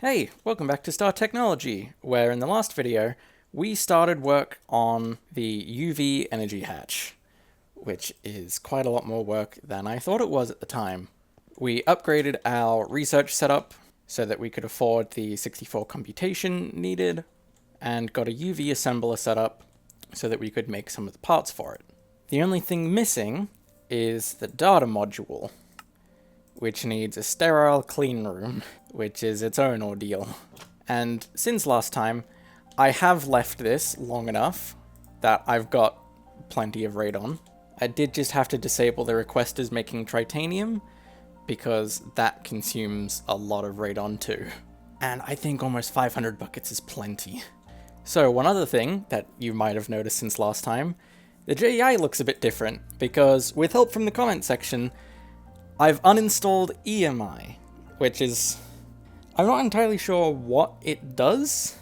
Hey, welcome back to Star Technology, where in the last video, we started work on the UV energy hatch, which is quite a lot more work than I thought it was at the time. We upgraded our research setup so that we could afford the 64 computation needed, and got a UV assembler set up so that we could make some of the parts for it. The only thing missing is the data module, which needs a sterile clean room, which is its own ordeal. And since last time, I have left this long enough that I've got plenty of radon. I did just have to disable the requesters making tritanium, because that consumes a lot of radon too. And I think almost 500 buckets is plenty. So one other thing that you might have noticed since last time, the JEI looks a bit different, because with help from the comment section, I've uninstalled EMI, which is... I'm not entirely sure what it does,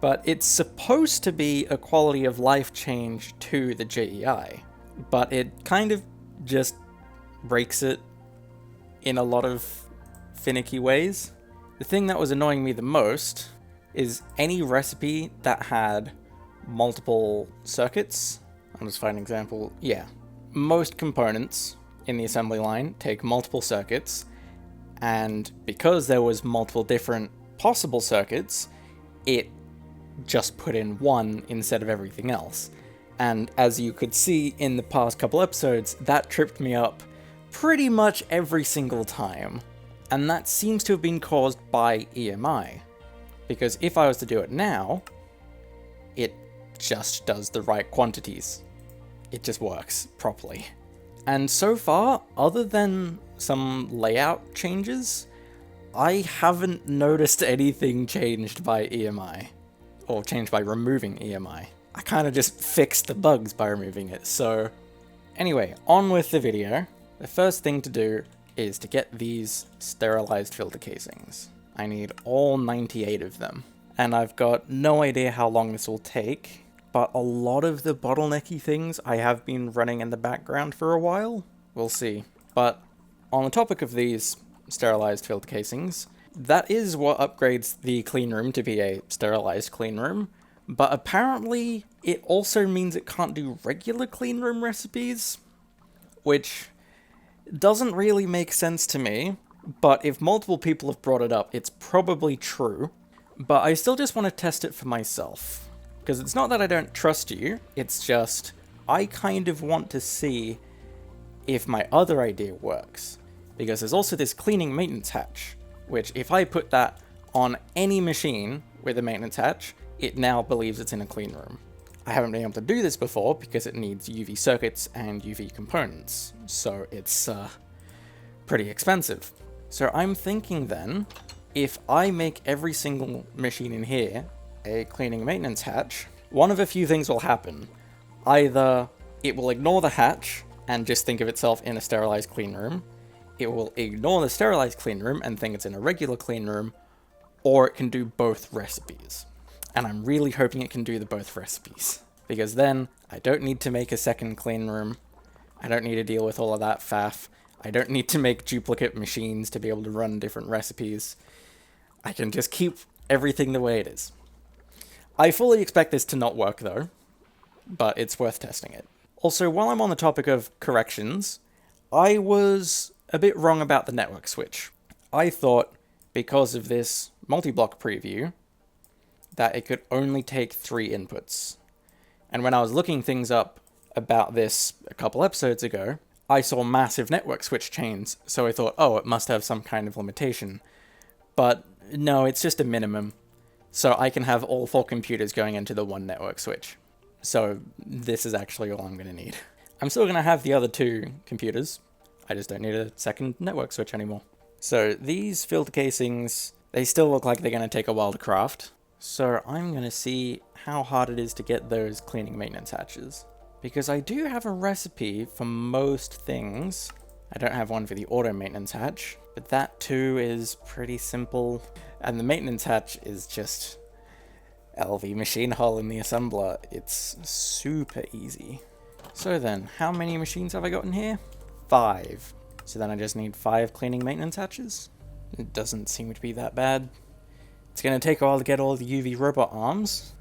but it's supposed to be a quality of life change to the JEI, but it kind of just breaks it in a lot of finicky ways. The thing that was annoying me the most is any recipe that had multiple circuits. I'll just find an example. Yeah. Most components in the assembly line take multiple circuits, and because there was multiple different possible circuits, it just put in one instead of everything else. And as you could see in the past couple episodes, that tripped me up pretty much every single time. And that seems to have been caused by EMI. Because if I was to do it now, it just does the right quantities. It just works properly. And so far, other than some layout changes, I haven't noticed anything changed by EMI. Or changed by removing EMI. I kind of just fixed the bugs by removing it, so... Anyway, on with the video. The first thing to do is to get these sterilized filter casings. I need all 98 of them. And I've got no idea how long this will take, but a lot of the bottlenecky things I have been running in the background for a while. We'll see. But on the topic of these sterilized filter casings, that is what upgrades the clean room to be a sterilized clean room, but apparently it also means it can't do regular clean room recipes, which doesn't really make sense to me, but if multiple people have brought it up, it's probably true. But I still just want to test it for myself. Because it's not that I don't trust you, it's just, I kind of want to see if my other idea works. Because there's also this cleaning maintenance hatch, which if I put that on any machine with a maintenance hatch, it now believes it's in a clean room. I haven't been able to do this before because it needs UV circuits and UV components, so it's pretty expensive. So I'm thinking then, if I make every single machine in here a cleaning maintenance hatch, one of a few things will happen. Either it will ignore the hatch and just think of itself in a sterilized clean room, it will ignore the sterilized clean room and think it's in a regular clean room, or it can do both recipes. And I'm really hoping it can do the both recipes, because then I don't need to make a second clean room, I don't need to deal with all of that faff, I don't need to make duplicate machines to be able to run different recipes. I can just keep everything the way it is. I fully expect this to not work though, but it's worth testing it. Also, while I'm on the topic of corrections, I was a bit wrong about the network switch. I thought, because of this multi-block preview, that it could only take 3 inputs. And when I was looking things up about this a couple episodes ago, I saw massive network switch chains, so I thought, oh, it must have some kind of limitation. But no, it's just a minimum. So I can have all 4 computers going into the one network switch. So this is actually all I'm going to need. I'm still going to have the other 2 computers. I just don't need a second network switch anymore. So these filter casings, they still look like they're going to take a while to craft. So I'm going to see how hard it is to get those cleaning maintenance hatches. Because I do have a recipe for most things. I don't have one for the auto maintenance hatch, but that too is pretty simple. And the maintenance hatch is just LV machine hull in the assembler. It's super easy. So then, how many machines have I got in here? 5. So then I just need 5 cleaning maintenance hatches? It doesn't seem to be that bad. It's going to take a while to get all the UV robot arms,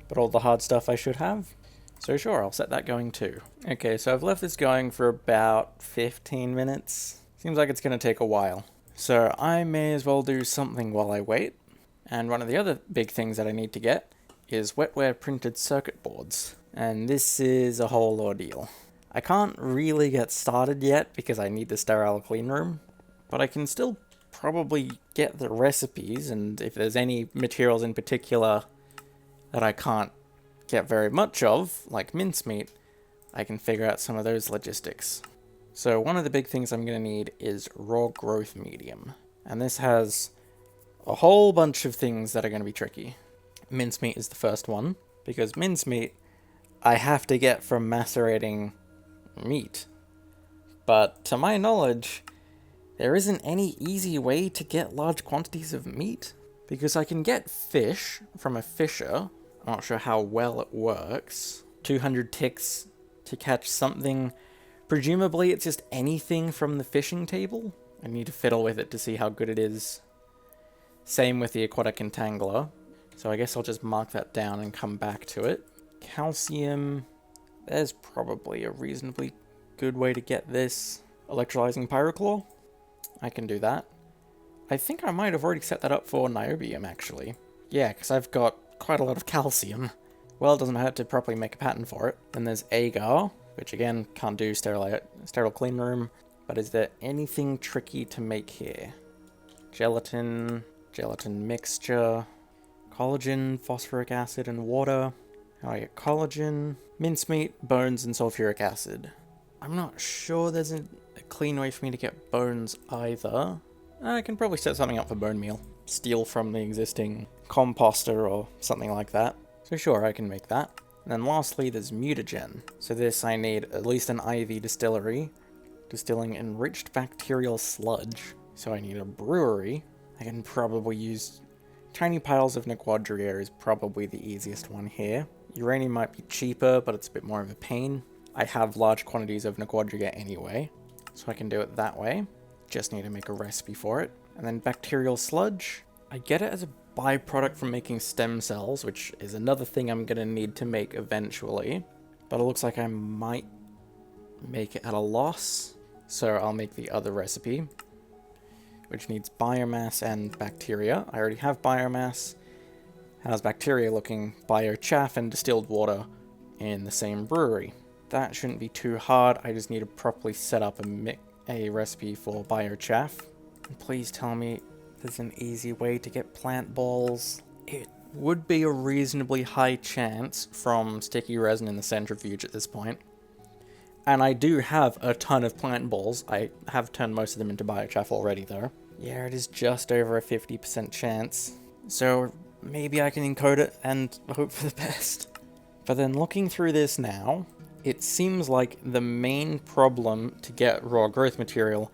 but all the hard stuff I should have. So sure, I'll set that going too. Okay, so I've left this going for about 15 minutes. Seems like it's going to take a while. So I may as well do something while I wait. And one of the other big things that I need to get is wetware printed circuit boards. And this is a whole ordeal. I can't really get started yet because I need the Sterile Cleanroom, but I can still probably get the recipes, and if there's any materials in particular that I can't get very much of, like mincemeat, I can figure out some of those logistics. So one of the big things I'm going to need is raw growth medium, and this has a whole bunch of things that are going to be tricky. Mincemeat is the first one, because mincemeat I have to get from macerating meat, but to my knowledge there isn't any easy way to get large quantities of meat, because I can get fish from a fisher. I'm not sure how well it works. 200 ticks to catch something. Presumably it's just anything from the fishing table. I need to fiddle with it to see how good it is. Same with the aquatic entangler. So I guess I'll just mark that down and come back to it. Calcium. There's probably a reasonably good way to get this. Electrolyzing pyrochlor. I can do that. I think I might have already set that up for niobium, actually. Yeah, because I've got quite a lot of calcium. Well, it doesn't hurt to properly make a pattern for it. Then there's agar, which again, can't do sterile cleanroom. But is there anything tricky to make here? Gelatin mixture, collagen, phosphoric acid, and water. How do I get collagen? Mincemeat, bones, and sulfuric acid. I'm not sure there's a clean way for me to get bones either. I can probably set something up for bone meal. Steal from the existing composter or something like that. So sure, I can make that. And then lastly, there's mutagen. So this I need at least an IV distillery, distilling enriched bacterial sludge. So I need a brewery. I can probably use tiny piles of Nequadria is probably the easiest one here. Uranium might be cheaper, but it's a bit more of a pain. I have large quantities of Nequadria anyway, so I can do it that way. Just need to make a recipe for it. And then bacterial sludge. I get it as a byproduct from making stem cells, which is another thing I'm going to need to make eventually. But it looks like I might make it at a loss, so I'll make the other recipe, which needs biomass and bacteria. I already have biomass. How's bacteria looking? Biochaff and distilled water in the same brewery. That shouldn't be too hard. I just need to properly set up a recipe for biochaff. And please tell me there's an easy way to get plant balls. It would be a reasonably high chance from sticky resin in the centrifuge at this point. And I do have a ton of plant balls. I have turned most of them into biochaff already though. Yeah, it is just over a 50% chance. So maybe I can encode it and hope for the best. But then looking through this now, it seems like the main problem to get raw growth material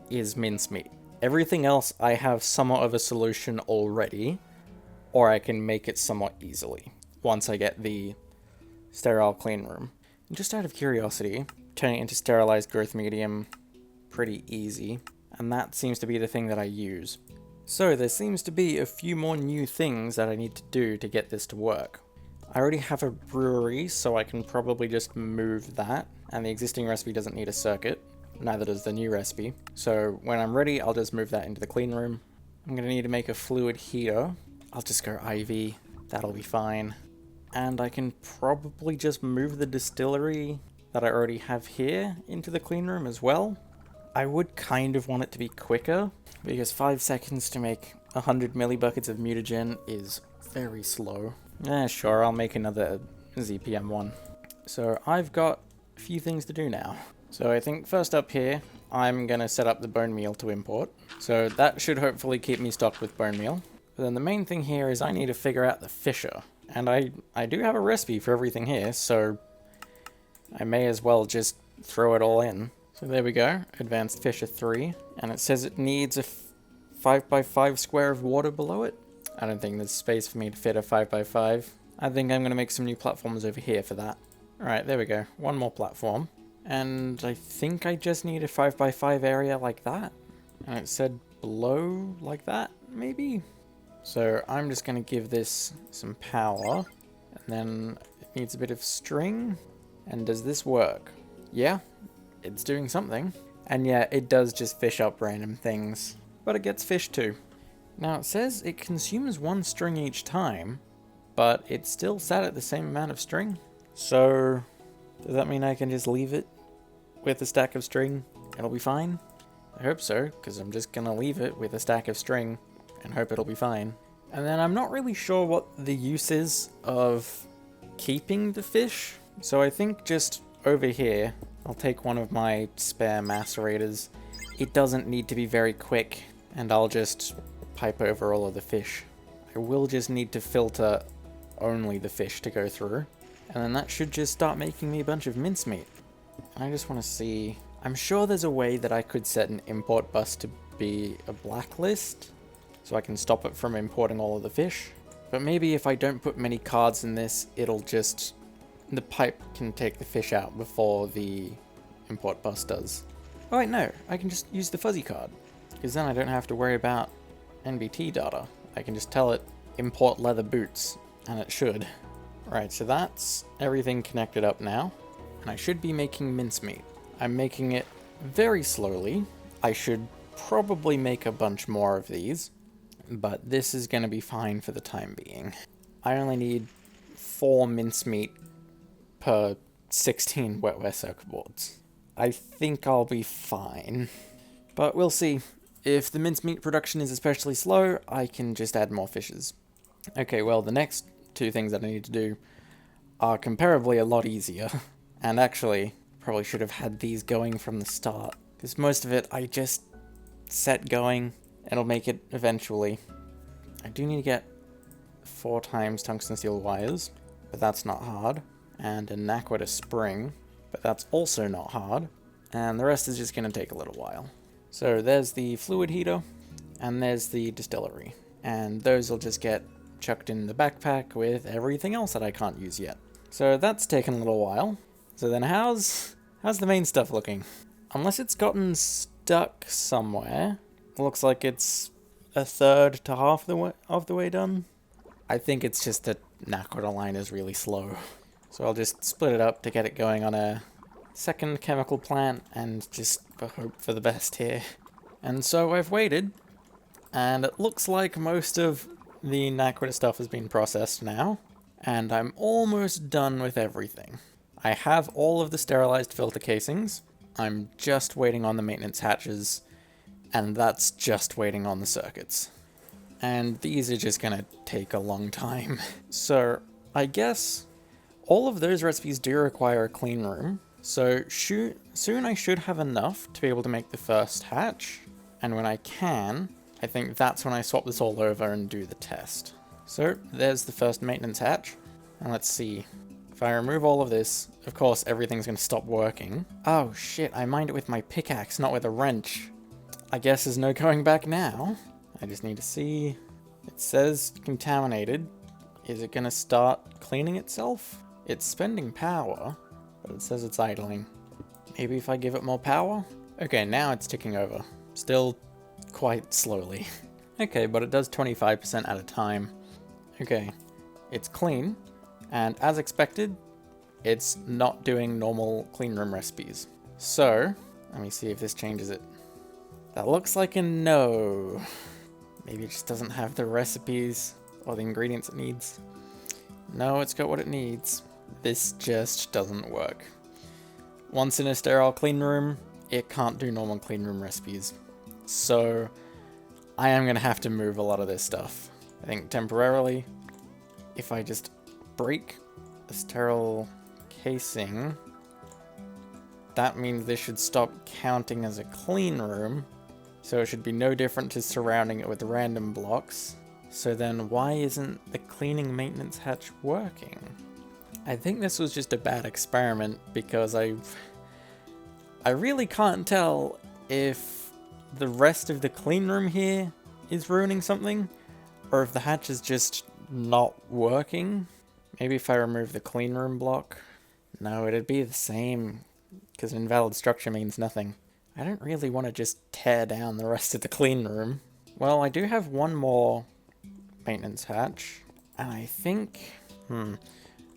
is mincemeat. Everything else I have somewhat of a solution already, or I can make it somewhat easily once I get the sterile cleanroom. Just out of curiosity, turning it into sterilized growth medium, pretty easy, and that seems to be the thing that I use. So there seems to be a few more new things that I need to do to get this to work. I already have a brewery, so I can probably just move that, and the existing recipe doesn't need a circuit, neither does the new recipe. So when I'm ready, I'll just move that into the clean room. I'm going to need to make a fluid heater. I'll just go IV, that'll be fine. And I can probably just move the distillery that I already have here into the clean room as well. I would kind of want it to be quicker, because 5 seconds to make 100 millibuckets of mutagen is very slow. Sure, I'll make another ZPM one. So I've got a few things to do now. So I think first up here, I'm going to set up the bone meal to import. So that should hopefully keep me stocked with bone meal. But then the main thing here is I need to figure out the fisher. And I do have a recipe for everything here, so I may as well just throw it all in. So there we go, Advanced Fisher 3. And it says it needs a 5x5 square of water below it. I don't think there's space for me to fit a 5x5. I think I'm going to make some new platforms over here for that. Alright, there we go. One more platform. And I think I just need a 5x5 area like that. And it said below like that, maybe? So I'm just going to give this some power, and then it needs a bit of string. And does this work? Yeah, it's doing something. And yeah, it does just fish up random things, but it gets fish too. Now it says it consumes 1 string each time, but it's still sat at the same amount of string. So does that mean I can just leave it with a stack of string? It'll be fine? I hope so, because I'm just gonna leave it with a stack of string and hope it'll be fine. And then I'm not really sure what the use is of keeping the fish, so I think just over here, I'll take one of my spare macerators. It doesn't need to be very quick, and I'll just pipe over all of the fish. I will just need to filter only the fish to go through, and then that should just start making me a bunch of mincemeat. And I just want to see... I'm sure there's a way that I could set an import bus to be a blacklist, so I can stop it from importing all of the fish. But maybe if I don't put many cards in this, it'll just... the pipe can take the fish out before the import bus does. Oh wait, no, I can just use the fuzzy card, because then I don't have to worry about NBT data. I can just tell it import leather boots, and it should. Right, so that's everything connected up now, and I should be making mincemeat. I'm making it very slowly. I should probably make a bunch more of these, but this is going to be fine for the time being. I only need 4 mincemeat per 16 wetware circuit boards. I think I'll be fine, but we'll see. If the mincemeat production is especially slow, I can just add more fishes. Okay, well, the next 2 things that I need to do are comparably a lot easier, and actually, probably should have had these going from the start, because most of it I just set going. It'll make it eventually. I do need to get 4 times tungsten steel wires, but that's not hard. And an aqua to spring, but that's also not hard. And the rest is just going to take a little while. So there's the fluid heater, and there's the distillery. And those will just get chucked in the backpack with everything else that I can't use yet. So that's taken a little while. So then how's the main stuff looking? Unless it's gotten stuck somewhere, looks like it's a third to half of the way done. I think it's just that Nakoda line is really slow. So I'll just split it up to get it going on a second chemical plant and just hope for the best here. And so I've waited, and it looks like most of the Nakoda stuff has been processed now, and I'm almost done with everything. I have all of the sterilized filter casings. I'm just waiting on the maintenance hatches, and that's just waiting on the circuits. And these are just gonna take a long time. So I guess all of those recipes do require a clean room, so soon I should have enough to be able to make the first hatch, and when I can, I think that's when I swap this all over and do the test. So there's the first maintenance hatch, and let's see. If I remove all of this, of course everything's going to stop working. Oh shit, I mined it with my pickaxe, not with a wrench. I guess there's no going back now. I just need to see. It says contaminated. Is it going to start cleaning itself? It's spending power, but it says it's idling. Maybe if I give it more power? Okay, now it's ticking over. Still quite slowly. Okay, but it does 25% at a time. Okay, it's clean. And as expected, it's not doing normal clean room recipes. So, let me see if this changes it. That looks like a no. Maybe it just doesn't have the recipes or the ingredients it needs. No, it's got what it needs. This just doesn't work. Once in a sterile clean room, it can't do normal clean room recipes. So, I am going to have to move a lot of this stuff. I think temporarily, if I just break the sterile casing, that means this should stop counting as a clean room, so it should be no different to surrounding it with random blocks. So then why isn't the cleaning maintenance hatch working? I think this was just a bad experiment because I really can't tell if the rest of the clean room here is ruining something, or if the hatch is just not working. Maybe if I remove the clean room block. No, it'd be the same, because invalid structure means nothing. I don't really want to just tear down the rest of the clean room. Well, I do have one more maintenance hatch. And I think,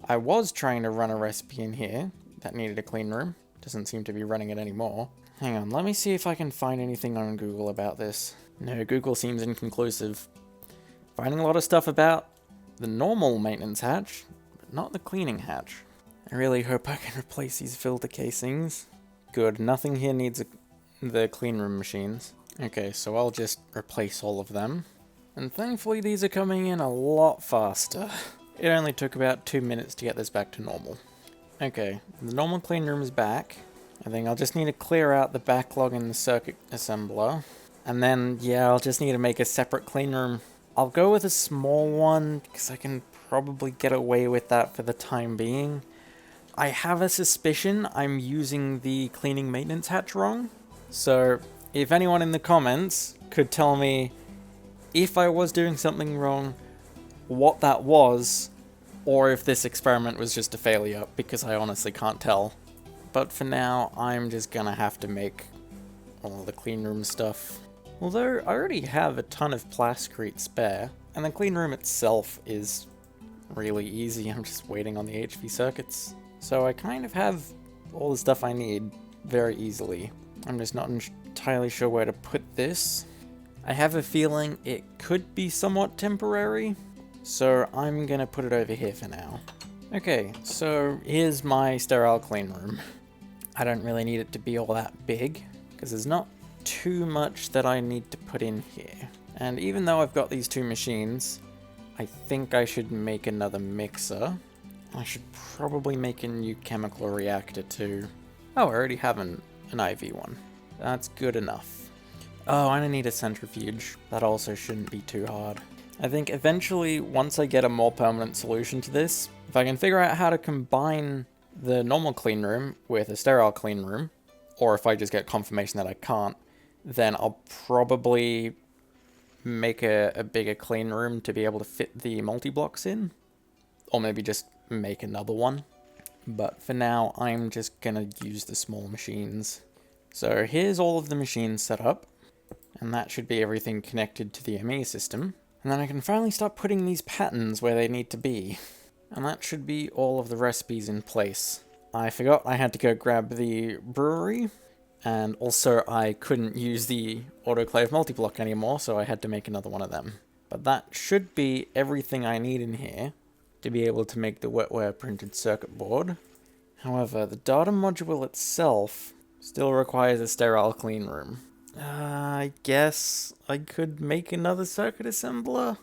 I was trying to run a recipe in here that needed a clean room. Doesn't seem to be running it anymore. Hang on, let me see if I can find anything on Google about this. No, Google seems inconclusive. Finding a lot of stuff about the normal maintenance hatch, but not the cleaning hatch. I really hope I can replace these filter casings. Good, nothing here needs the clean room machines. Okay, so I'll just replace all of them. And thankfully these are coming in a lot faster. It only took about 2 minutes to get this back to normal. Okay, the normal clean room is back. I think I'll just need to clear out the backlog in the circuit assembler. And then, yeah, I'll just need to make a separate clean room. I'll go with a small one, because I can probably get away with that for the time being. I have a suspicion I'm using the cleaning maintenance hatch wrong. So, if anyone in the comments could tell me if I was doing something wrong, what that was, or if this experiment was just a failure, because I honestly can't tell. But for now, I'm just gonna have to make all the clean room stuff. Although, I already have a ton of plascrete spare, and the clean room itself is really easy. I'm just waiting on the HV circuits. So I kind of have all the stuff I need very easily. I'm just not entirely sure where to put this. I have a feeling it could be somewhat temporary, so I'm gonna put it over here for now. Okay, so here's my sterile clean room. I don't really need it to be all that big, because there's not too much that I need to put in here. And even though I've got these two machines, I think I should make another mixer. I should probably make a new chemical reactor too. Oh, I already have an IV one. That's good enough. Oh, and I need a centrifuge. That also shouldn't be too hard. I think eventually, once I get a more permanent solution to this, if I can figure out how to combine the normal clean room with a sterile clean room, or if I just get confirmation that I can't, then I'll probably make a bigger clean room to be able to fit the multi-blocks in. Or maybe just make another one. But for now, I'm just gonna use the small machines. So here's all of the machines set up. And that should be everything connected to the ME system. And then I can finally start putting these patterns where they need to be. And that should be all of the recipes in place. I forgot I had to go grab the brewery. And also I couldn't use the autoclave multi-block anymore, so I had to make another one of them. But that should be everything I need in here to be able to make the wetware printed circuit board. However, the data module itself still requires a sterile clean room. I guess I could make another circuit assembler?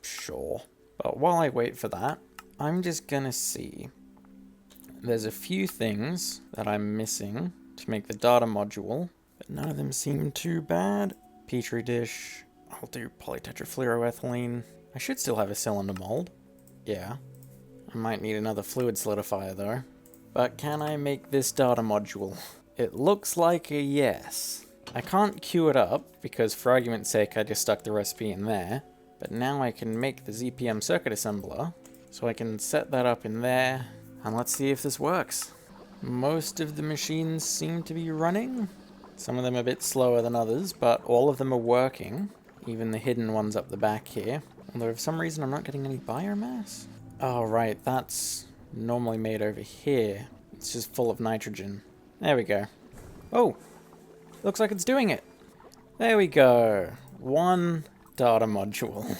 Sure. But while I wait for that, I'm just gonna see. There's a few things that I'm missing to make the data module, but none of them seem too bad. Petri dish. I'll do polytetrafluoroethylene. I should still have a cylinder mold. Yeah. I might need another fluid solidifier though. But can I make this data module? It looks like a yes. I can't queue it up, because for argument's sake I just stuck the recipe in there. But now I can make the ZPM circuit assembler, so I can set that up in there, and let's see if this works. Most of the machines seem to be running. Some of them a bit slower than others, but all of them are working. Even the hidden ones up the back here. Although for some reason I'm not getting any biomass. Oh right, that's normally made over here. It's just full of nitrogen. There we go. Oh! Looks like it's doing it! There we go! One data module.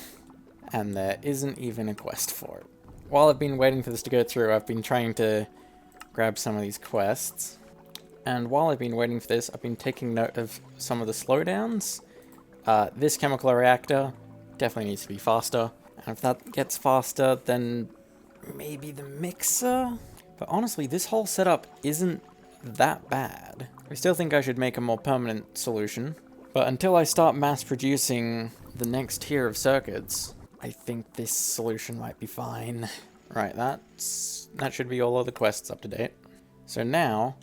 And there isn't even a quest for it. While I've been waiting for this to go through, I've been trying to grab some of these quests. And while I've been waiting for this, I've been taking note of some of the slowdowns. This chemical reactor definitely needs to be faster. And if that gets faster, then maybe the mixer? But honestly, this whole setup isn't that bad. I still think I should make a more permanent solution. But until I start mass producing the next tier of circuits, I think this solution might be fine. Right, that should be all of the quests up to date. So now,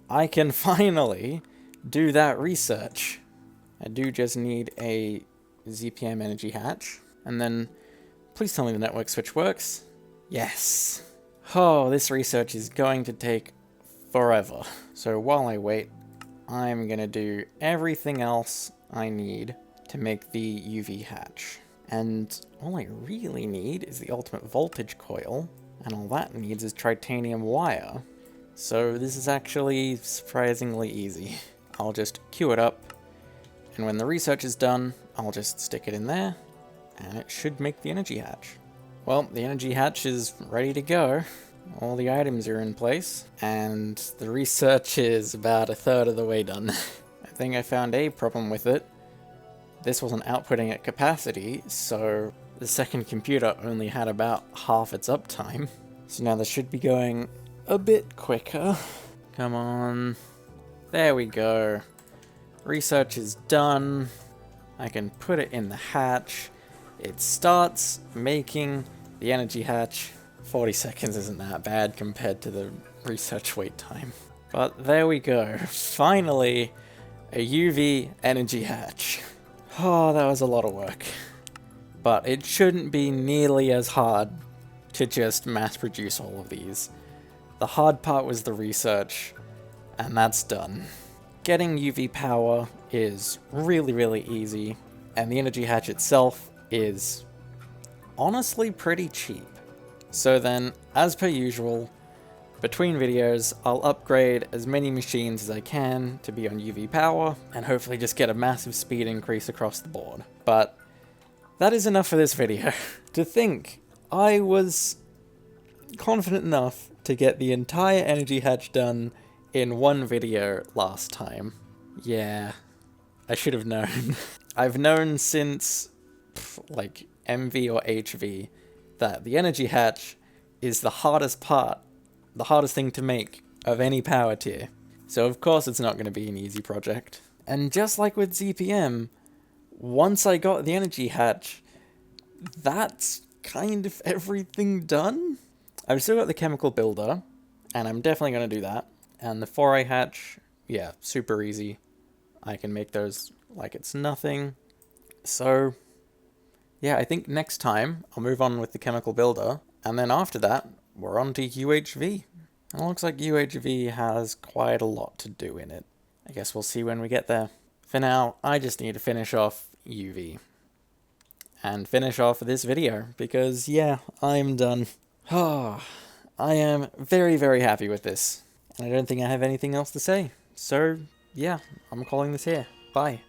I can finally do that research. I do just need a ZPM energy hatch. And then, please tell me the network switch works. Yes. Oh, this research is going to take forever. So while I wait, I'm gonna do everything else I need to make the UV hatch. And all I really need is the ultimate voltage coil, and all that needs is titanium wire. So this is actually surprisingly easy. I'll just queue it up, and when the research is done, I'll just stick it in there, and it should make the energy hatch. Well, the energy hatch is ready to go. All the items are in place, and the research is about a third of the way done. I think I found a problem with it. This wasn't outputting at capacity, so the second computer only had about half its uptime. So now this should be going a bit quicker. Come on. There we go. Research is done. I can put it in the hatch. It starts making the energy hatch. 40 seconds isn't that bad compared to the research wait time. But there we go. Finally, a UV energy hatch. Oh, that was a lot of work. But it shouldn't be nearly as hard to just mass produce all of these. The hard part was the research, and that's done. Getting UV power is really, really easy, and the energy hatch itself is honestly pretty cheap. So then, as per usual, between videos, I'll upgrade as many machines as I can to be on UV power, and hopefully just get a massive speed increase across the board. But that is enough for this video. To think, I was confident enough to get the entire energy hatch done in one video last time. Yeah, I should have known. I've known since, like, MV or HV, that the energy hatch is the hardest part, the hardest thing to make of any power tier. So of course it's not going to be an easy project. And just like with ZPM, once I got the energy hatch, that's kind of everything done. I've still got the chemical builder, and I'm definitely going to do that. And the 4A hatch, yeah, super easy. I can make those like it's nothing. So yeah, I think next time I'll move on with the chemical builder, and then after that, we're on to UHV. And it looks like UHV has quite a lot to do in it. I guess we'll see when we get there. For now, I just need to finish off UV. And finish off this video, because yeah, I'm done. I am very, very happy with this. And I don't think I have anything else to say. So yeah, I'm calling this here. Bye.